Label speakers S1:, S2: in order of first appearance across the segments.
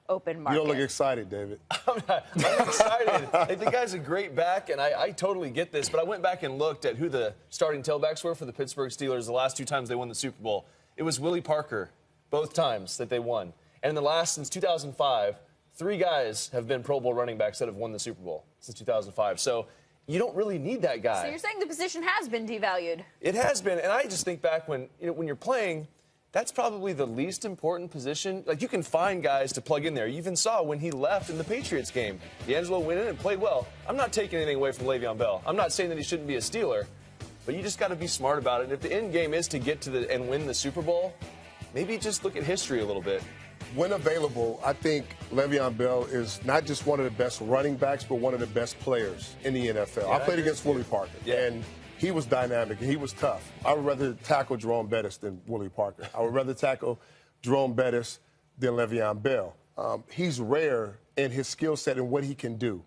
S1: open market.
S2: You don't look excited, David.
S3: I'm excited. I think the guy's a great back, and I totally get this, but I went back and looked at who the starting tailbacks were for the Pittsburgh Steelers the last 2 times they won the Super Bowl. It was Willie Parker, both times that they won. And in the last, since 2005, 3 guys have been Pro Bowl running backs that have won the Super Bowl since 2005. So you don't really need that guy.
S1: So you're saying the position has been devalued?
S3: It has been, and I just think back when you're playing, that's probably the least important position. Like, you can find guys to plug in there. You even saw when he left in the Patriots game, D'Angelo went in and played well. I'm not taking anything away from Le'Veon Bell. I'm not saying that he shouldn't be a Steeler, but you just got to be smart about it. And if the end game is to get to and win the Super Bowl, maybe just look at history a little bit.
S2: When available, I think Le'Veon Bell is not just one of the best running backs, but one of the best players in the NFL.
S3: Yeah,
S2: I played against Willie Parker, and he was dynamic, and he was tough. I would rather tackle Jerome Bettis than Willie Parker. I would rather tackle Jerome Bettis than Le'Veon Bell. He's rare in his skill set and what he can do,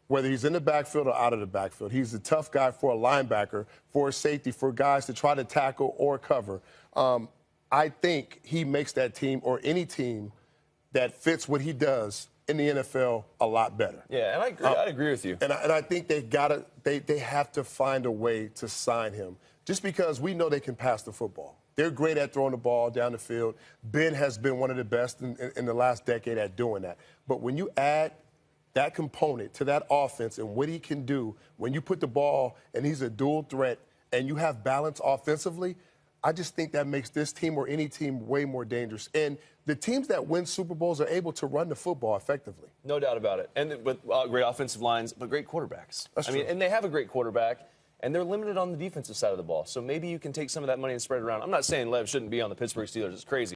S2: whether he's in the backfield or out of the backfield. He's a tough guy for a linebacker, for a safety, for guys to try to tackle or cover. I think he makes that team or any team that fits what he does in the NFL a lot better.
S3: Yeah, and I agree. I agree with you.
S2: And I think they have to find a way to sign him, just because we know they can pass the football. They're great at throwing the ball down the field. Ben has been one of the best in the last decade at doing that. But when you add that component to that offense and what he can do when you put the ball and he's a dual threat and you have balance offensively, I just think that makes this team or any team way more dangerous. And the teams that win Super Bowls are able to run the football effectively.
S3: No doubt about it. And with great offensive lines, but great quarterbacks.
S2: That's true.
S3: And they have a great quarterback, and they're limited on the defensive side of the ball. So maybe you can take some of that money and spread it around. I'm not saying Lev shouldn't be on the Pittsburgh Steelers. It's crazy.